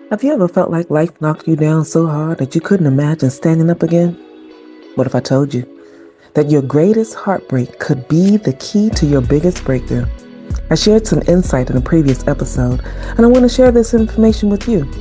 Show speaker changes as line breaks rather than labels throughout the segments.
Have you ever felt like life knocked you down so hard that you couldn't imagine standing up again? What if I told you that your greatest heartbreak could be the key to your biggest breakthrough? I shared some insight in a previous episode, and I want to share this information with you.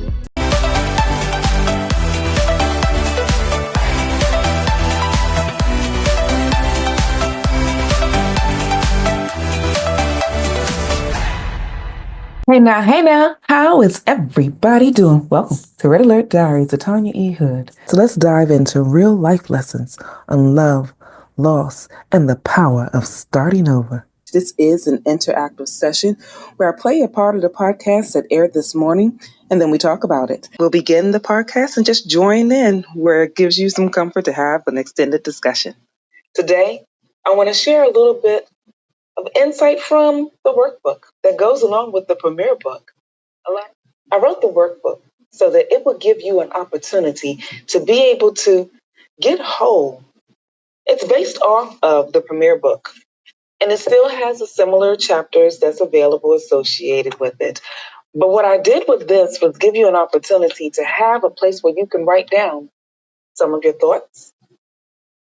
Hey now, how is everybody doing? Welcome to Red Alert Diaries, the Tanya E hood. So let's dive into real life lessons on love, loss, and the power of starting over. This is an interactive session where I play a part of the podcast that aired this morning and then we talk about it. We'll begin the podcast and just join in where it gives you some comfort to have an extended discussion. Today, I want to share a little bit of insight from the workbook that goes along with the premiere book. I wrote the workbook so that it would give you an opportunity to be able to get whole. It's based off of the premiere book, and it still has a similar chapters that's available associated with it. But what I did with this was give you an opportunity to have a place where you can write down some of your thoughts,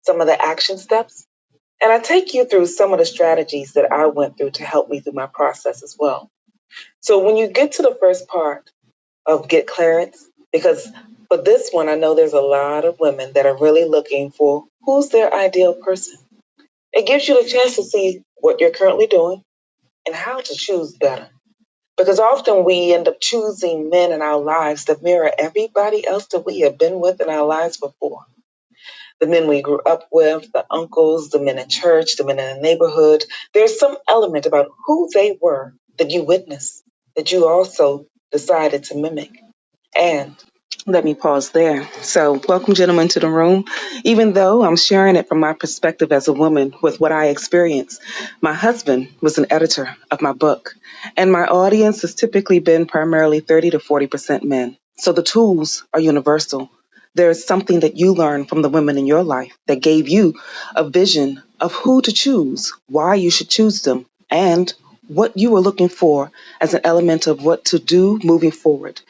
some of the action steps, and I take you through some of the strategies that I went through to help me through my process as well. So when you get to the first part of get clearance, because for this one, I know there's a lot of women that are really looking for who's their ideal person. It gives you the chance to see what you're currently doing and how to choose better. Because often we end up choosing men in our lives that mirror everybody else that we have been with in our lives before. The men we grew up with, the uncles, the men in church, the men in the neighborhood. There's some element about who they were that you witnessed, that you also decided to mimic. And let me pause there. So, welcome, gentlemen, to the room. Even though I'm sharing it from my perspective as a woman with what I experienced, my husband was an editor of my book, and my audience has typically been primarily 30 to 40% men. So, the tools are universal. There is something that you learn from the women in your life that gave you a vision of who to choose, why you should choose them, and what you were looking for as an element of what to do moving forward.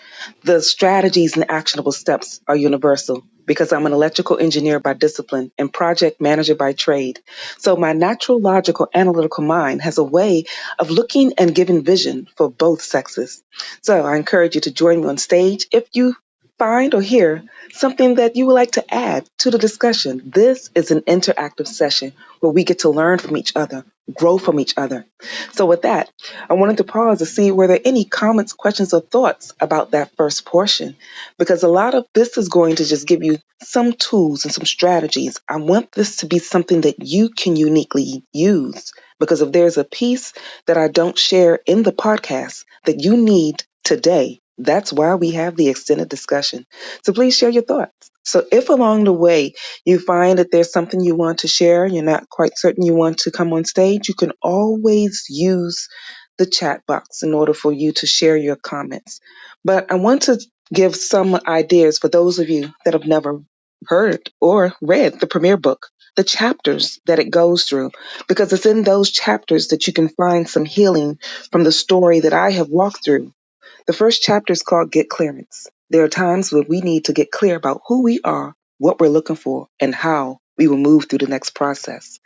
The strategies and actionable steps are universal because I'm an electrical engineer by discipline and project manager by trade. So my natural, logical, analytical mind has a way of looking and giving vision for both sexes. So I encourage you to join me on stage if you find or hear something that you would like to add to the discussion. This is an interactive session where we get to learn from each other, grow from each other. So with that, I wanted to pause to see were there any comments, questions, or thoughts about that first portion, because a lot of this is going to just give you some tools and some strategies. I want this to be something that you can uniquely use, because if there's a piece that I don't share in the podcast that you need today, that's why we have the extended discussion. So please share your thoughts. So if along the way you find that there's something you want to share, you're not quite certain you want to come on stage, you can always use the chat box in order for you to share your comments. But I want to give some ideas for those of you that have never heard or read the premiere book, the chapters that it goes through, because it's in those chapters that you can find some healing from the story that I have walked through. The first chapter is called Get Clearance. There are times where we need to get clear about who we are, what we're looking for, and how we will move through the next process.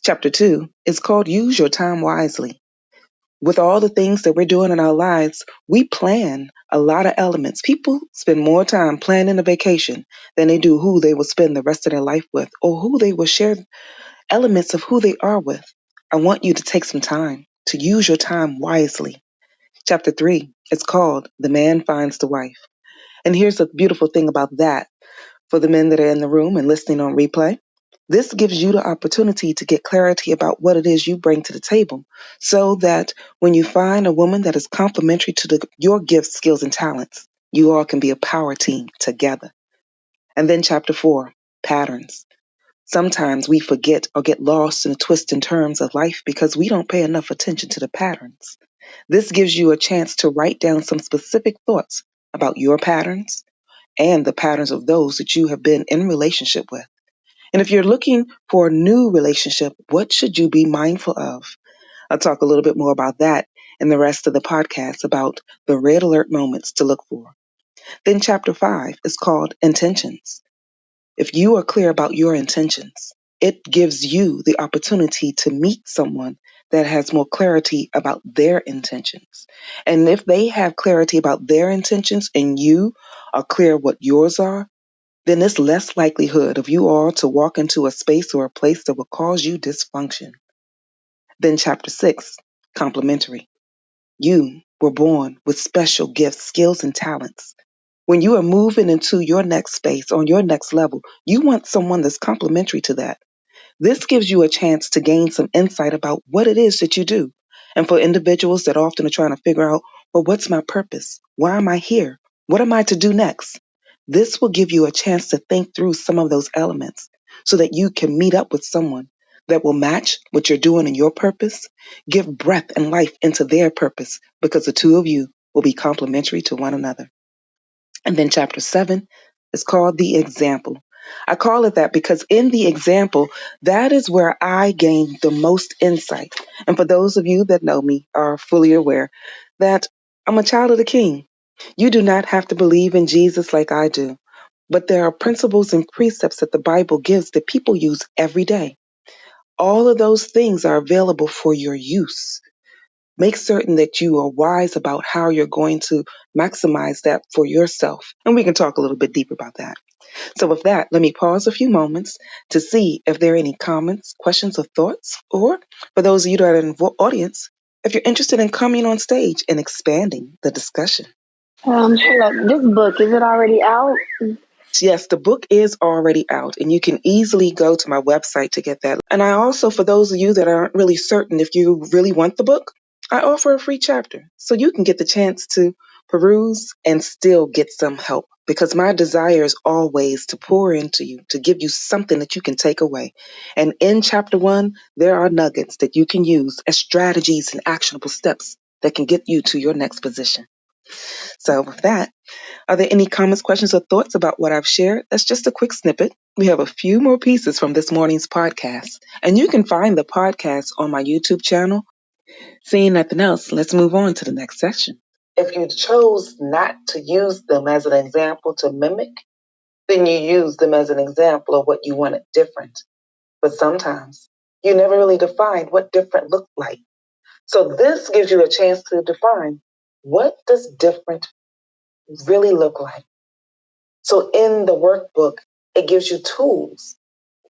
Chapter 2 is called Use Your Time Wisely. With all the things that we're doing in our lives, we plan a lot of elements. People spend more time planning a vacation than they do who they will spend the rest of their life with or who they will share elements of who they are with. I want you to take some time to use your time wisely. Chapter 3 is called The Man Finds the Wife. And here's the beautiful thing about that for the men that are in the room and listening on replay. This gives you the opportunity to get clarity about what it is you bring to the table so that when you find a woman that is complementary to your gifts, skills, and talents, you all can be a power team together. And then chapter 4, patterns. Sometimes we forget or get lost in the twists and turns of life because we don't pay enough attention to the patterns. This gives you a chance to write down some specific thoughts about your patterns and the patterns of those that you have been in relationship with. And if you're looking for a new relationship, what should you be mindful of? I'll talk a little bit more about that in the rest of the podcast about the red alert moments to look for. Then chapter 5 is called intentions. If you are clear about your intentions, it gives you the opportunity to meet someone that has more clarity about their intentions. And if they have clarity about their intentions and you are clear what yours are, then it's less likelihood of you all to walk into a space or a place that will cause you dysfunction. Then chapter 6, complementary. You were born with special gifts, skills, and talents. When you are moving into your next space, on your next level, you want someone that's complementary to that. This gives you a chance to gain some insight about what it is that you do. And for individuals that often are trying to figure out, well, what's my purpose? Why am I here? What am I to do next? This will give you a chance to think through some of those elements so that you can meet up with someone that will match what you're doing in your purpose, give breath and life into their purpose because the two of you will be complementary to one another. And then chapter 7 is called the example. I call it that because in the example, that is where I gain the most insight. And for those of you that know me are fully aware that I'm a child of the King. You do not have to believe in Jesus like I do, but there are principles and precepts that the Bible gives that people use every day. All of those things are available for your use. Make certain that you are wise about how you're going to maximize that for yourself. And we can talk a little bit deeper about that. So, with that, let me pause a few moments to see if there are any comments, questions, or thoughts. Or for those of you that are in the audience, if you're interested in coming on stage and expanding the discussion.
Hello. This book, is it already out?
Yes, the book is already out, and you can easily go to my website to get that. And I also, for those of you that aren't really certain if you really want the book, I offer a free chapter. So you can get the chance to peruse and still get some help. Because my desire is always to pour into you, to give you something that you can take away. And in chapter 1, there are nuggets that you can use as strategies and actionable steps that can get you to your next position. So with that, are there any comments, questions, or thoughts about what I've shared? That's just a quick snippet. We have a few more pieces from this morning's podcast, and you can find the podcast on my YouTube channel. Seeing nothing else, let's move on to the next section. If you chose not to use them as an example to mimic, then you use them as an example of what you wanted different. But sometimes you never really defined what different looked like. So this gives you a chance to define what does different really look like. So in the workbook, it gives you tools.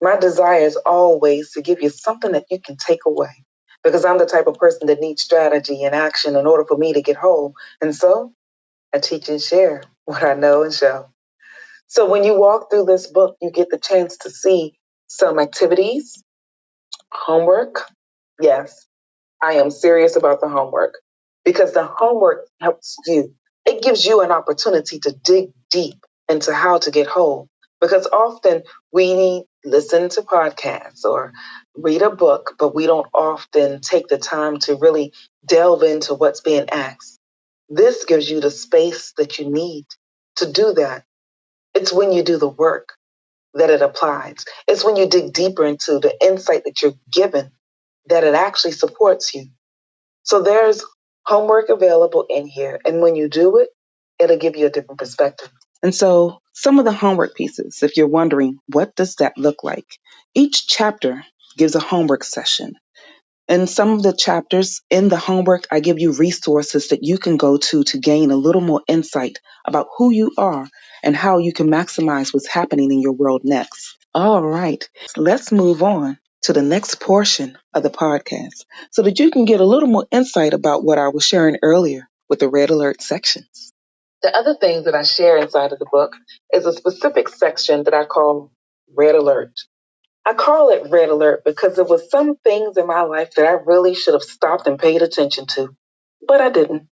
My desire is always to give you something that you can take away because I'm the type of person that needs strategy and action in order for me to get whole. And so I teach and share what I know and show. So when you walk through this book, you get the chance to see some activities, homework. Yes, I am serious about the homework because the homework helps you. It gives you an opportunity to dig deep into how to get whole because often we listen to podcasts or read a book, but we don't often take the time to really delve into what's being asked. This gives you the space that you need to do that. It's when you do the work that it applies. It's when you dig deeper into the insight that you're given that it actually supports you. So there's homework available in here. And when you do it, it'll give you a different perspective. And so some of the homework pieces, if you're wondering, what does that look like? Each chapter gives a homework session. And some of the chapters in the homework, I give you resources that you can go to gain a little more insight about who you are and how you can maximize what's happening in your world next. All right, let's move on to the next portion of the podcast so that you can get a little more insight about what I was sharing earlier with the red alert sections. The other thing that I share inside of the book is a specific section that I call red alert. I call it red alert because there was some things in my life that I really should have stopped and paid attention to, but I didn't.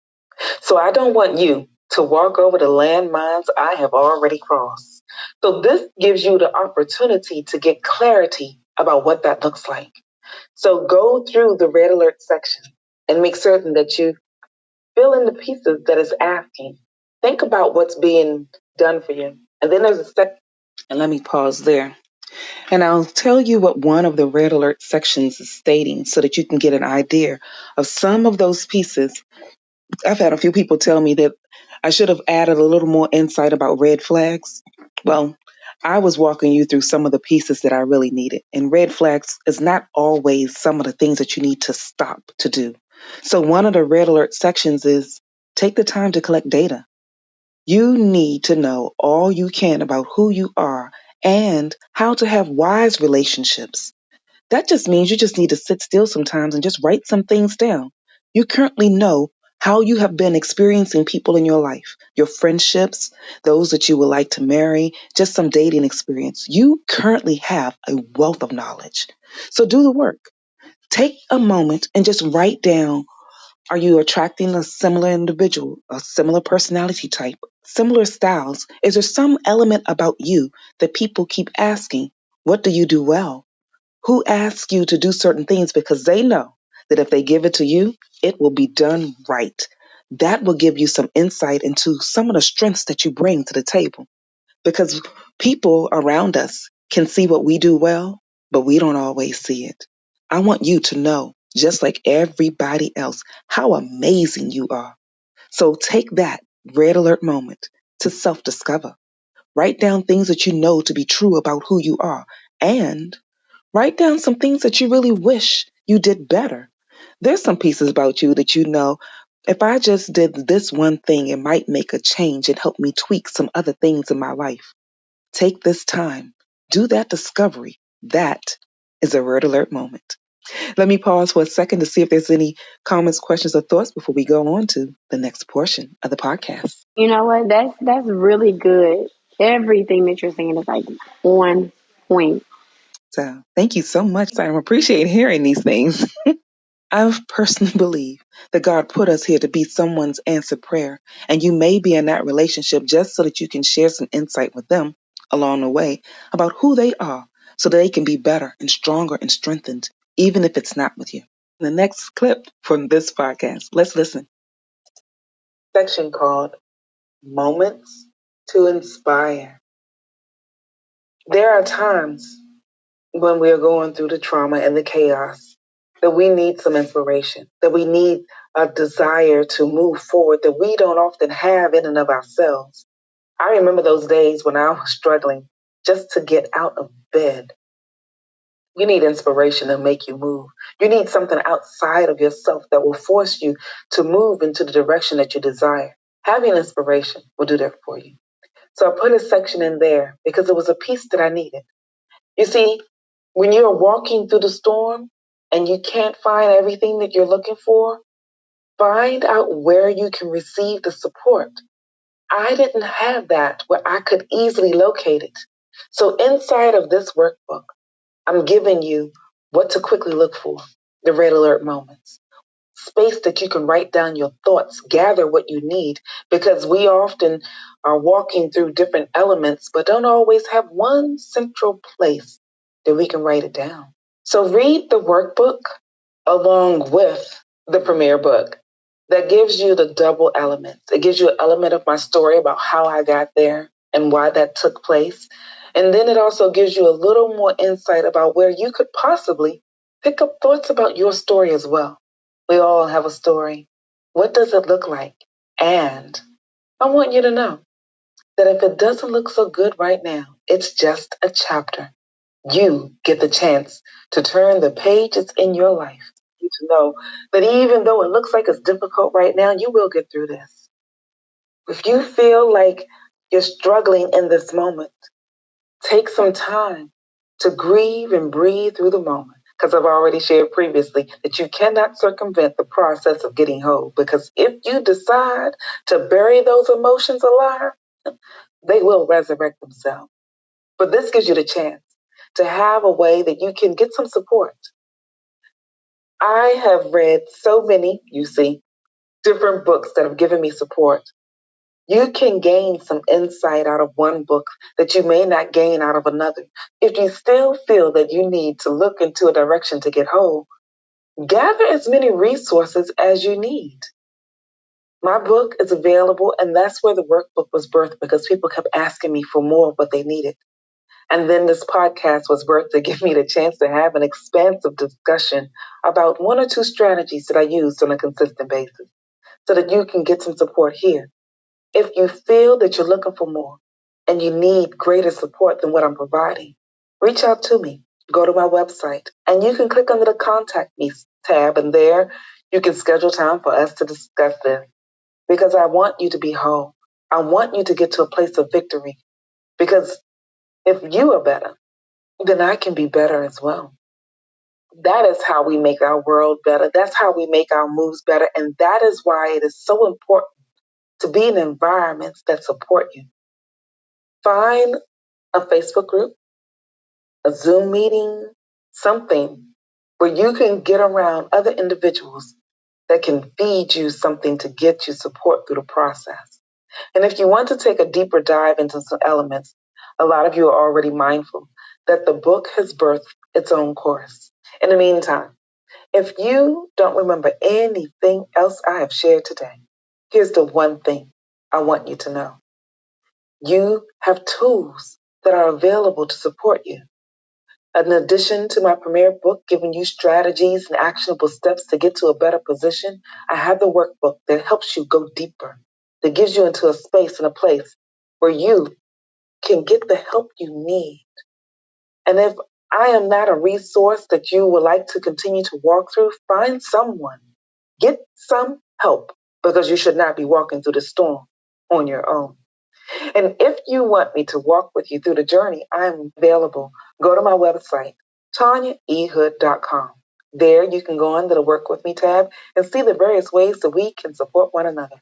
So I don't want you to walk over the landmines I have already crossed. So this gives you the opportunity to get clarity about what that looks like. So go through the red alert section and make certain that you fill in the pieces that is asking. Think about what's being done for you. And then there's a second, and let me pause there. And I'll tell you what one of the red alert sections is stating so that you can get an idea of some of those pieces. I've had a few people tell me that I should have added a little more insight about red flags. Well, I was walking you through some of the pieces that I really needed. And red flags is not always some of the things that you need to stop to do. So, one of the red alert sections is take the time to collect data. You need to know all you can about who you are and how to have wise relationships. That just means you just need to sit still sometimes and just write some things down. You currently know how you have been experiencing people in your life, your friendships, those that you would like to marry, just some dating experience. You currently have a wealth of knowledge. So do the work. Take a moment and just write down, are you attracting a similar individual, a similar personality type, similar styles? Is there some element about you that people keep asking, what do you do well? Who asks you to do certain things because they know that if they give it to you, it will be done right. That will give you some insight into some of the strengths that you bring to the table because people around us can see what we do well, but we don't always see it. I want you to know, just like everybody else, how amazing you are. So take that red alert moment to self discover. Write down things that you know to be true about who you are and write down some things that you really wish you did better. There's some pieces about you that you know, if I just did this one thing, it might make a change and help me tweak some other things in my life. Take this time, do that discovery. That is a red alert moment. Let me pause for a second to see if there's any comments, questions, or thoughts before we go on to the next portion of the podcast.
You know what? That's really good. Everything that you're saying is like on point.
So thank you so much. I appreciate hearing these things. I personally believe that God put us here to be someone's answered prayer. And you may be in that relationship just so that you can share some insight with them along the way about who they are so that they can be better and stronger and strengthened, even if it's not with you. The next clip from this podcast, let's listen. Section called Moments to Inspire. There are times when we are going through the trauma and the chaos that we need some inspiration, that we need a desire to move forward that we don't often have in and of ourselves. I remember those days when I was struggling just to get out of bed. You need inspiration to make you move. You need something outside of yourself that will force you to move into the direction that you desire. Having inspiration will do that for you. So I put a section in there because it was a piece that I needed. You see, when you're walking through the storm and you can't find everything that you're looking for, find out where you can receive the support. I didn't have that where I could easily locate it. So inside of this workbook, I'm giving you what to quickly look for, the red alert moments. Space that you can write down your thoughts, gather what you need, because we often are walking through different elements, but don't always have one central place that we can write it down. So read the workbook along with the premiere book. That gives you the double elements. It gives you an element of my story about how I got there and why that took place. And then it also gives you a little more insight about where you could possibly pick up thoughts about your story as well. We all have a story. What does it look like? And I want you to know that if it doesn't look so good right now, it's just a chapter. You get the chance to turn the pages in your life. You to know that even though it looks like it's difficult right now, you will get through this. If you feel like you're struggling in this moment, take some time to grieve and breathe through the moment. Because I've already shared previously that you cannot circumvent the process of getting whole. Because if you decide to bury those emotions alive, they will resurrect themselves. But this gives you the chance to have a way that you can get some support. I have read so many, you see, different books that have given me support. You can gain some insight out of one book that you may not gain out of another. If you still feel that you need to look into a direction to get whole, gather as many resources as you need. My book is available, and that's where the workbook was birthed because people kept asking me for more of what they needed. And then this podcast was birthed to give me the chance to have an expansive discussion about one or two strategies that I used on a consistent basis so that you can get some support here. If you feel that you're looking for more and you need greater support than what I'm providing, reach out to me. Go to my website and you can click under the Contact Me tab, and there you can schedule time for us to discuss this because I want you to be whole. I want you to get to a place of victory because if you are better, then I can be better as well. That is how we make our world better. That's how we make our moves better. And that is why it is so important to be in environments that support you. Find a Facebook group, a Zoom meeting, something where you can get around other individuals that can feed you something to get you support through the process. And if you want to take a deeper dive into some elements, a lot of you are already mindful that the book has birthed its own course. In the meantime, if you don't remember anything else I have shared today, here's the one thing I want you to know. You have tools that are available to support you. In addition to my premier book giving you strategies and actionable steps to get to a better position, I have the workbook that helps you go deeper, that gives you into a space and a place where you can get the help you need. And if I am not a resource that you would like to continue to walk through, find someone. Get some help because you should not be walking through the storm on your own. And if you want me to walk with you through the journey, I'm available. Go to my website, tanyaehood.com. There you can go under the Work With Me tab and see the various ways that we can support one another.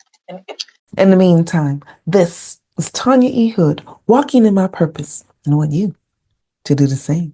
In the meantime, this is Tanya E. Hood, walking in my purpose, and I want you to do the same.